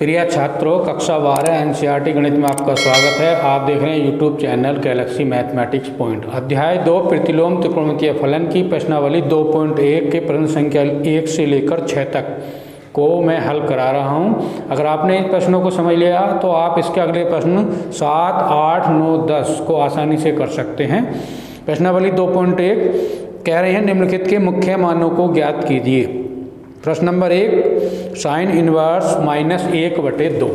प्रिय छात्रों, कक्षा 12 एनसीईआरटी गणित में आपका स्वागत है। आप देख रहे हैं YouTube channel Galaxy mathematics point. अध्याय 2 प्रतिलोम त्रिकोणमितीय फलन की प्रश्नावली 2.1 के प्रश्न संख्या 1 से लेकर 6 तक को मैं हल करा रहा हूं। अगर आपने इन प्रश्नों को समझ लिया तो आप इसके अगले प्रश्न 7, 8, 9, 10 को आसानी से कर सकते हैं। प्रश्नावली 2.1 कह रहे हैं निम्नलिखित के मुख्य मानों को ज्ञात कीजिए। प्रश्न number 1, sine inverse -1/2।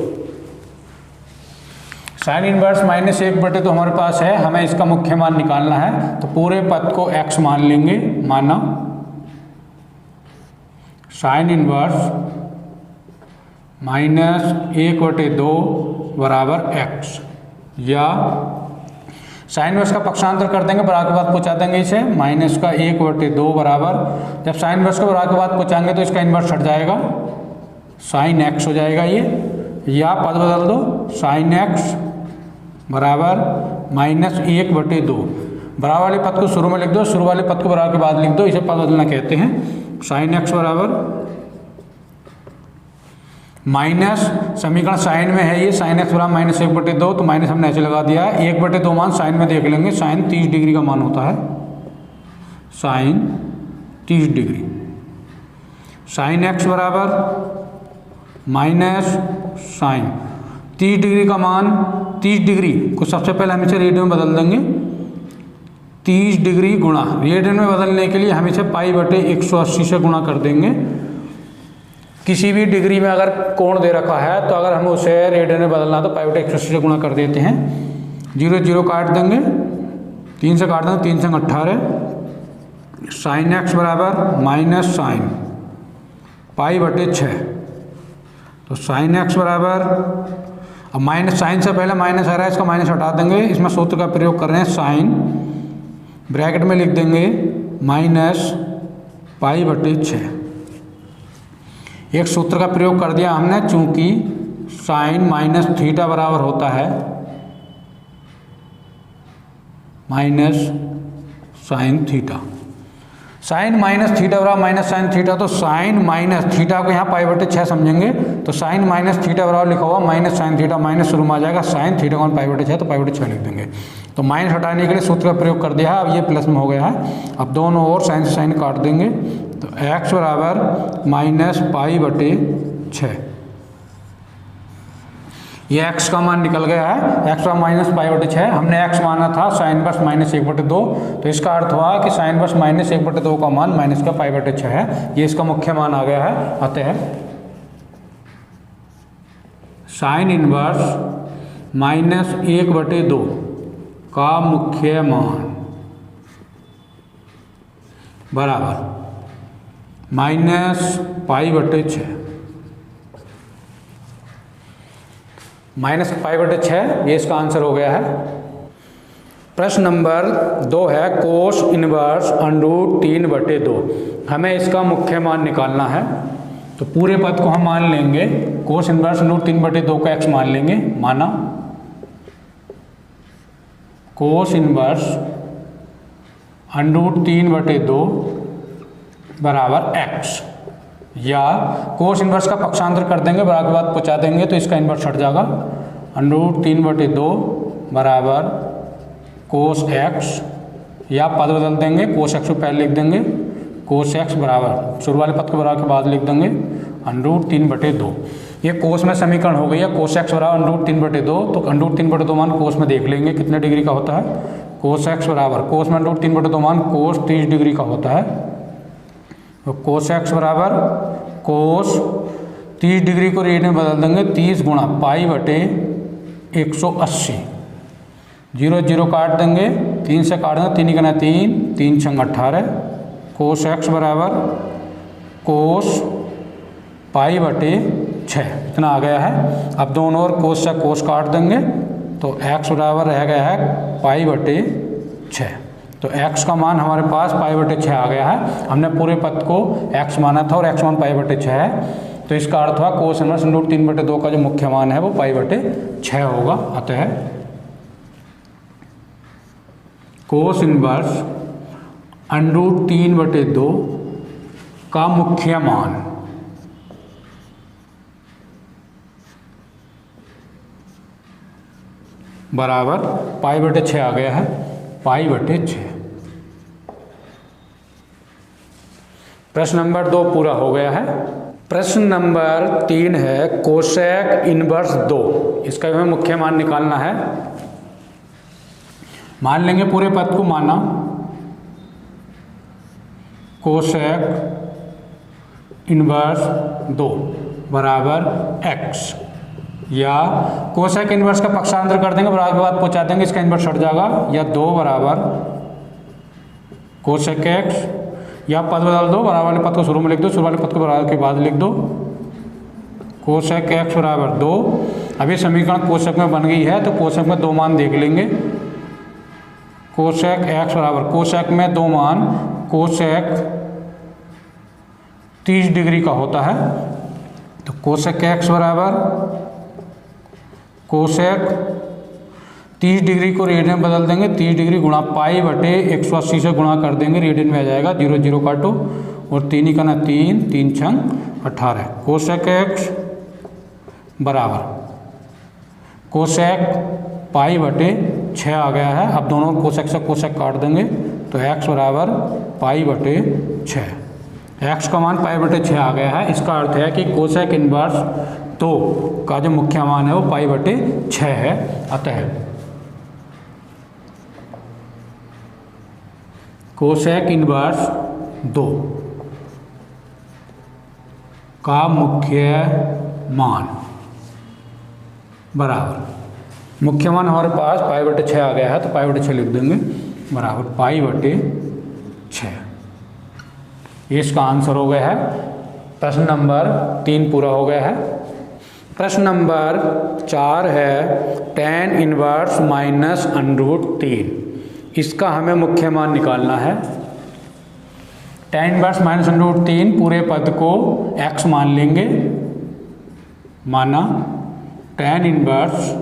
Sine inverse -1/2 हमारे पास है, हमें इसका मुख्य मान निकालना है। तो पूरे पद को x मान लेंगे, माना साइन इनवर्स -1/2 बराबर x, या साइन इनवर्स का पक्षांतर कर देंगे, बराबर के बाद पहुँचा देंगे इसे -1/2 बराबर। जब साइन इनवर्स को बराबर के बाद पहुँचाएंगे तो इसका इनवर्स हट जाएगा, साइन x हो जाएगा ये, या पद बदल दो, साइन x बराबर -1/2। बराबर वाले पद को शुरू में लिख दो, शुरू वाले पद को बराबर के बाद लिख दो, इसे पद बदलना कहते हैं। साइन x बराबर माइनस, समीकरण साइन में है ये, साइन x बराबर -1/2, तो माइनस हमने ऐसे लगा दिया है। 1/2 मान साइन में देख लेंगे, साइन 30 डिग्री का मान होता है, साइन 30 डिग्री। साइन x बराबर माइनस साइन 30 डिग्री का मान, 30 डिग्री को सबसे पहले हम इसे रेडियन में बदल देंगे। 30 डिग्री गुणा, रेडियन में बदलने के लिए हम इसे π/180 से गुणा कर देंगे। किसी भी डिग्री में अगर कोण दे रखा है तो अगर हम उसे रेडियन में बदलना तो π/180 से गुणा कर देते हैं। 0 0 काट देंगे, 3 से काट देंगे, 3 से 18। साइन x बराबर माइनस साइन π/6। तो साइन x बराबर, अब माइनस साइन से पहले माइनस आ रहा है, इसका माइनस हटा देंगे। इसमें सूत्र का प्रयोग कर रहे हैं, साइन ब्रैकेट में लिख देंगे -π/6। एक सूत्र का प्रयोग कर दिया हमने, चूंकि साइन माइनस थीटा बराबर होता है minus sine theta. Sine minus theta बराबर माइनस साइन थीटा, तो साइन माइनस थीटा को यहाँ π/6 समझेंगे, तो साइन माइनस थीटा बराबर लिखा हुआ माइनस साइन थीटा, माइनस शुरू में आ जाएगा, साइन थीटा का π/6, तो π/6 लिख देंगे। तो माइनस हटाने के लिए सूत्र का प्रयोग कर दिया है, अब ये प्लस में हो गया है। अब दोनों ओर साइन से साइन काट देंगे, तो x बराबर -π/6। ये x का मान निकल गया है, x बराबर -π/6। हमने x माना था साइन इनवर्स -1/2, तो इसका अर्थ हुआ कि साइन इनवर्स -1/2 का मान माइनस का π/6 है। ये इसका मुख्य मान आ गया है। अतः साइन इनवर्स -1/2 का मुख्य मान बराबर -π/6। -π/6 ये इसका आंसर हो गया है। प्रश्न नंबर 2 है कोस इनवर्स √3/2। हमें इसका मुख्य मान निकालना है। तो पूरे पद को हम मान लेंगे, कोस इनवर्स √3/2 को x मान लेंगे, माना कोस इनवर्स √3/2 बराबर x, या कोस इनवर्स का पक्षांतर कर देंगे, बराबर के बाद पहुँचा देंगे तो इसका इनवर्स हट जाएगा। √3/2 बराबर कोस x, या पद बदल देंगे, कोस x को पहले लिख देंगे, कोस x बराबर शुरू वाले पद को बराबर के बाद लिख देंगे √3/2। ये कोस में समीकरण हो गई है, कोस x बराबर √3/2। तो √3/2 मान कोस में देख लेंगे कितने डिग्री का होता है। कोस x बराबर, कोस में √3/2 मान कोस 30 डिग्री का होता है। तो कोस x बराबर कोस 30 डिग्री को रेडियन में बदल देंगे, 30 गुणा π/180। 0 0 काट देंगे, 3 से काट देंगे, 3 × 3, 3 × 18। कोस x बराबर कोस π/6 इतना आ गया है। अब दोनों ओर कोस से कोस काट देंगे, तो x बराबर रह गया है π/6। तो x का मान हमारे पास π/6 आ गया है। हमने पूरे पद को x माना था और x मान π/6 है, तो इसका अर्थ हुआ कोस इनवर्स √3/2 का जो मुख्य मान है वो π/6 होगा। अतः कोस इनवर्स √3/2 का मुख्य मान बराबर पाई बटे 6 आ गया है, पाई बटे 6। प्रश्न नंबर 2 पूरा हो गया है। प्रश्न नंबर 3 है कोसेक इनवर्स 2। इसका हमें मुख्य मान निकालना है। मान लेंगे पूरे पद को माना कोसेक इनवर्स 2 बराबर x, या कोसेक इनवर्स का पक्षांतर कर देंगे, बराबर के बाद पहुंचा देंगे, इसका इनवर्स हट जाएगा, या 2 बराबर कोसेक x, या पद बदल दो, बराबर वाले पद को शुरू में लिख दो, शुरू वाले पद को बराबर के बाद लिख दो, कोसेक x बराबर 2। अभी समीकरण कोसेक में बन गई है तो कोसेक में 2 मान देख लेंगे। कोसेक x बराबर कोसेक में 2 मान, कोसेक 30 डिग्री का होता है, तो कोसेक x बराबर कोसेक 30 डिग्री को रेडियन में बदल देंगे, 30 डिग्री गुणा पाई बटे 180 से गुणा कर देंगे, रेडियन में आ जाएगा, 0 0 काटो और 3 ही करना 3 3 छंग 18। कोसेक x बराबर कोसेक पाई बटे 6 आ गया है। अब दोनों कोसेक से कोसेक काट देंगे तो x बराबर पाई बटे 6। x का मान पाई बटे 6 आ गया है। इसका अर्थ है कि कोसेक इनवर्स 2 का जो मुख्य मान है वो पाई बटे 6 है। अतः कोसेक इनवर्स 2 का मुख्य मान बराबर, मुख्य मान हमारे पास पाई बटे 6 आ गया है तो पाई बटे 6 लिख देंगे, बराबर पाई बटे 6। ये इसका आंसर हो गया है। प्रश्न नंबर 3 पूरा हो गया है। प्रश्न नंबर 4 है tan इनवर्स माइनस √3। इसका हमें मुख्य मान निकालना है। tan इनवर्स माइनस √3 पूरे पद को x मान लेंगे, माना tan इनवर्स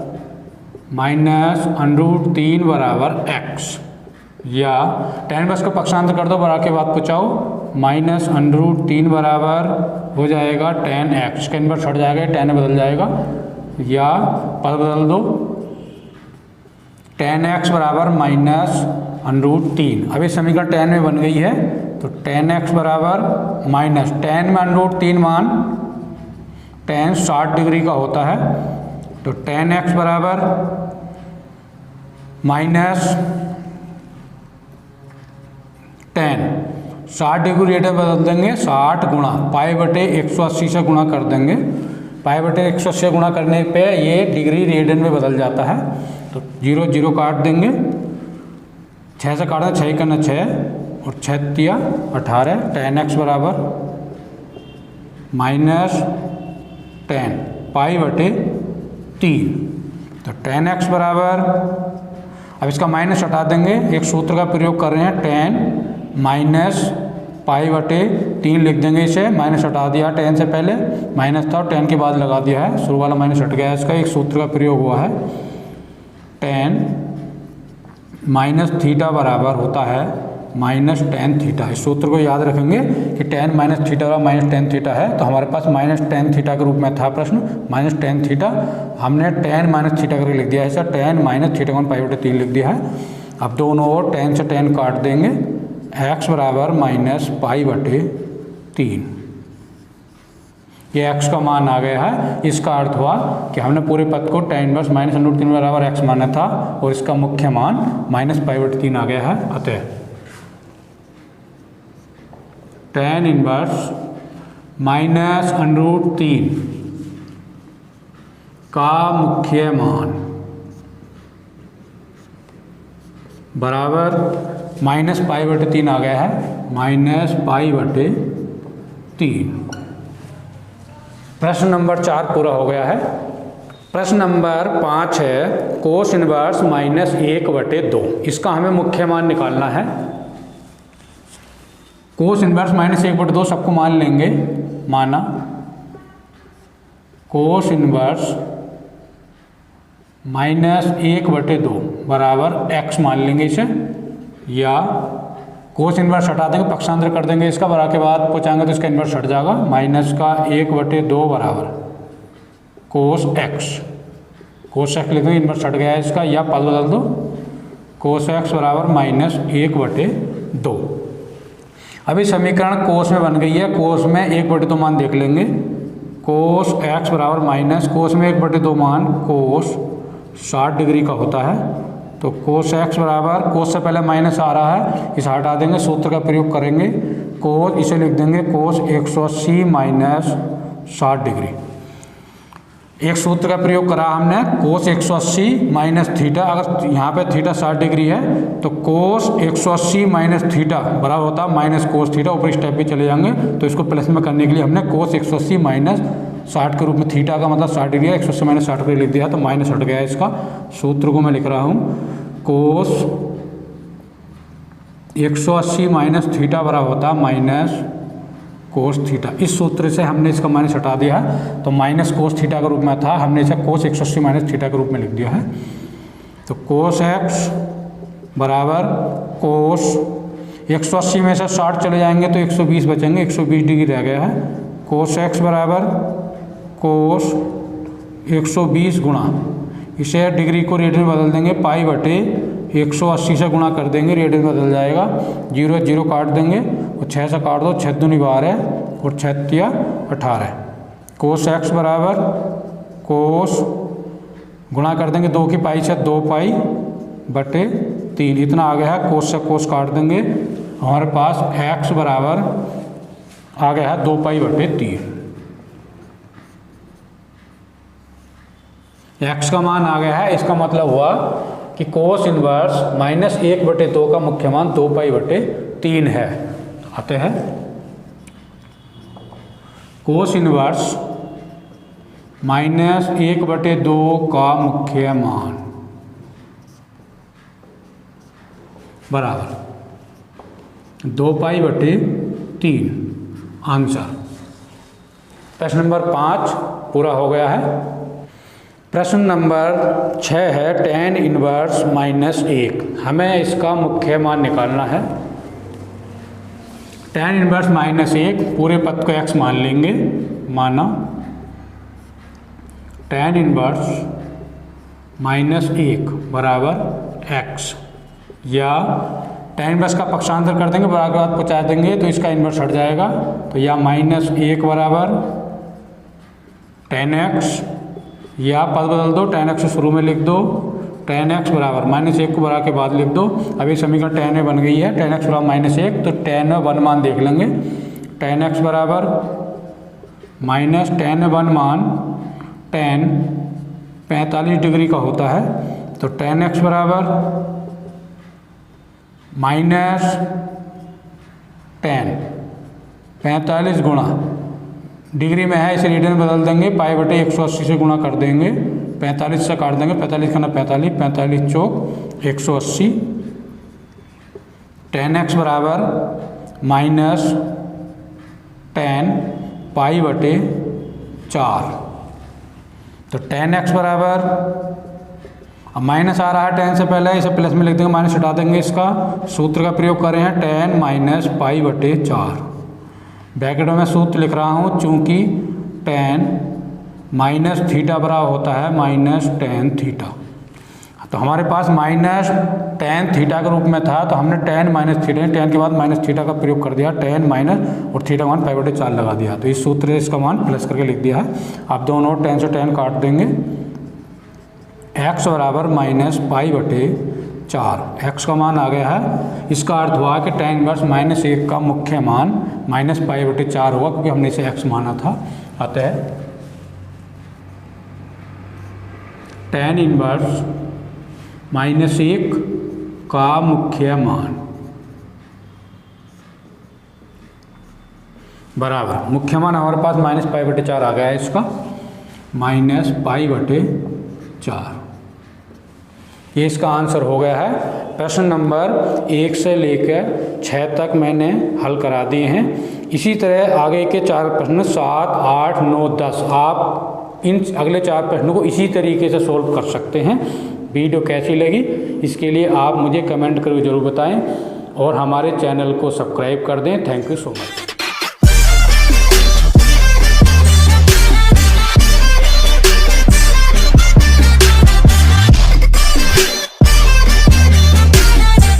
माइनस √3 बराबर x, या tan इनवर्स का पक्षांतर कर दो, बराबर के बाद पहुँचाओ, माइनस √3 बराबर हो जाएगा tan x, इसका इनवर्स हट जाएगा, tan में बदल जाएगा, या पद बदल दो, tan x बराबर माइनस √3। अभी समीकरण tan में बन गई है तो tan x बराबर माइनस, tan में √3 मान tan 60 डिग्री का होता है, तो tan x बराबर माइनस tan 60 डिग्री रेडियन बदल देंगे, 60 गुणा पाई बटे 180 से गुणा कर देंगे, पाई बटे 180 से गुणा करने पे ये डिग्री रेडियन में बदल जाता है, तो 0 0 काट देंगे, 6 से काटना, 6 करना 6 और 6 तिया 18। tan x बराबर माइनस tan पाई बटे 3, तो tan x बराबर, अब इसका माइनस हटा देंगे, एक सूत्र का प्रयोग कर रहे हैं, tan माइनस पाई बटे 3 लिख देंगे, इसे माइनस हटा दिया, tan से पहले माइनस था और tan के बाद लगा दिया है, शुरू वाला माइनस हट गया, इसका एक सूत्र का प्रयोग हुआ है, tan माइनस थीटा बराबर होता है माइनस tan थीटा। इस सूत्र को याद रखेंगे कि tan माइनस थीटा और माइनस tan थीटा है, तो हमारे पास माइनस tan थीटा के रूप में था प्रश्न, माइनस tan थीटा, हमने tan माइनस थीटा करके लिख दिया है, ऐसा tan माइनस थीटा को पाई बटे 3 लिख दिया है। अब दोनों ओर tan से tan काट देंगे, x बराबर माइनस पाई बटे 3, ये x का मान आ गया है। इसका अर्थ हुआ कि हमने पूरे पद को tan इनवर्स माइनस √3 बराबर x माना था और इसका मुख्य मान माइनस पाई बटे 3 आ गया है। अतः tan इनवर्स माइनस √3 का मुख्य मान बराबर माइनस पाई बटे 3 आ गया है, माइनस पाई बटे 3। प्रश्न नंबर 4 पूरा हो गया है। प्रश्न नंबर 5 है कोस इनवर्स माइनस 1/2। इसका हमें मुख्य मान निकालना है। कोस इनवर्स माइनस 1/2 सबको मान लेंगे, माना कोस इनवर्स माइनस 1/2 बराबर x मान लेंगे इसे, या कोस इनवर्स हटा देंगे, पक्षांतर कर देंगे इसका, बराबर के बाद पहुँचाएंगे तो इसका इनवर्स हट जाएगा, माइनस का 1/2 बराबर कोस x, कोस एक्स लिख दो, इन्वर्स हट गया है इसका, या पद बदल दो, कोस एक्स बराबर -1/2। अभी समीकरण कोस में बन गई है, कोस में 1/2 मान देख लेंगे। कोस एक्स बराबर माइनस, कोस में 1/2 मान कोस 60 डिग्री का होता है, तो कोस एक्स बराबर, कोस से पहले माइनस आ रहा है, इसे हटा देंगे, सूत्र का प्रयोग करेंगे, कोस इसे लिख देंगे कोस 180 माइनस 60 डिग्री। एक सूत्र का प्रयोग करा हमने, कोस 180 माइनस थीटा, अगर यहाँ पे थीटा 60 डिग्री है तो कोस 180 माइनस थीटा बराबर होता है माइनस कोस थीटा, ऊपर स्टेप भी चले जाएंगे, तो इसको प्लस में करने के लिए हमने कोस 180 माइनस 60 के रूप में, थीटा का मतलब 60 डिग्री है, 180 माइनस 60 डिग्री लिख दिया, तो माइनस हट गया इसका। सूत्र को मैं लिख रहा हूँ, कोस 180 माइनस थीटा बराबर होता है माइनस कोस थीटा। इस सूत्र से हमने इसका माइनस हटा दिया है, तो माइनस कोस थीटा के रूप में था, हमने इसे कोस 180 माइनस थीटा के रूप में लिख दिया है। तो कोस एक्स बराबर कोस 180 में से 60 चले जाएंगे तो 120 बचेंगे, 120 डिग्री रह गया है। कोस एक्स बराबर कोस 120 गुणा, इसे डिग्री को रेडियन में बदल देंगे, पाई बटे 180 से गुणा कर देंगे, रेडियन बदल जाएगा, 0 0 काट देंगे और 6 से काट दो, 6 दूनी 12 और 6 तिया 18। कोस एक्स बराबर कोस गुणा कर देंगे 2 की पाई से 2 पाई बटे 3, इतना आ गया है। कोस से कोस काट देंगे, हमारे पास एक्स बराबर आ गया है 2 पाई बटे 3। एक्स का मान आ गया है, इसका मतलब हुआ कि कोस इनवर्स -1/2 का मुख्य मान 2 पाई बटे 3 है। आते हैं कोस इनवर्स -1/2 का मुख्य मान बराबर 2 पाई बटे 3। आंसर प्रश्न नंबर 5 पूरा हो गया है। प्रश्न नंबर 6 है tan इनवर्स -1। हमें इसका मुख्य मान निकालना है। tan इनवर्स -1, पूरे पद को x मान लेंगे, माना tan इनवर्स -1 बराबर x, या tan इनवर्स का पक्षांतर कर देंगे, बराबर बाद पहुँचा देंगे तो इसका इनवर्स हट जाएगा, तो या -1 बराबर tan x, या पद बदल दो, tan x शुरू में लिख दो, tan x बराबर -1 को बढ़ा के बाद लिख दो। अभी समीकरण tan में बन गई है, tan x बराबर -1, तो tan में 1 मान देख लेंगे, tan x बराबर माइनस tan में 1 मान tan 45 डिग्री का होता है, तो tan x बराबर माइनस tan 45 गुणा, डिग्री में है इसे रेडियन बदल देंगे, पाई बटे 180 से गुणा कर देंगे, 45 से काट देंगे, 45 का ना 45, 45 चौक 180, tan x बराबर माइनस tan पाई बटे 4, तो tan x बराबर, अब माइनस आ रहा है tan से पहले, इसे प्लस में लिख देंगे, माइनस हटा देंगे, इसका सूत्र का प्रयोग कर रहे हैं, tan माइनस पाई बटे 4। ब्रैकेट में सूत्र लिख रहा हूँ, चूँकि tan माइनस थीटा बराबर होता है माइनस tan थीटा, तो हमारे पास माइनस tan थीटा के रूप में था, तो हमने tan माइनस थीटा, tan के बाद माइनस थीटा का प्रयोग कर दिया, tan माइनस और थीटा मान पाई बटे 4 लगा दिया, तो इस सूत्र से इसका मान प्लस करके लिख दिया है। आप दोनों tan से tan काट देंगे, x बराबर माइनस पाई बटे 4, x का मान आ गया है। इसका अर्थ हुआ कि tan इनवर्स -1 का मुख्य मान माइनस पाई बटे 4 हुआ, क्योंकि हमने इसे x माना था। अतः tan इनवर्स -1 का मुख्य मान बराबर, मुख्य मान हमारे पास माइनस पाई बटे 4 आ गया है, इसका माइनस पाई बटे 4, ये इसका आंसर हो गया है। प्रश्न नंबर 1 से लेकर 6 तक मैंने हल करा दिए हैं। इसी तरह आगे के 4 प्रश्न 7, 8, 9, 10 आप इन अगले 4 प्रश्नों को इसी तरीके से सोल्व कर सकते हैं। वीडियो कैसी लगी इसके लिए आप मुझे कमेंट करके ज़रूर बताएं और हमारे चैनल को सब्सक्राइब कर दें। Thank you so much.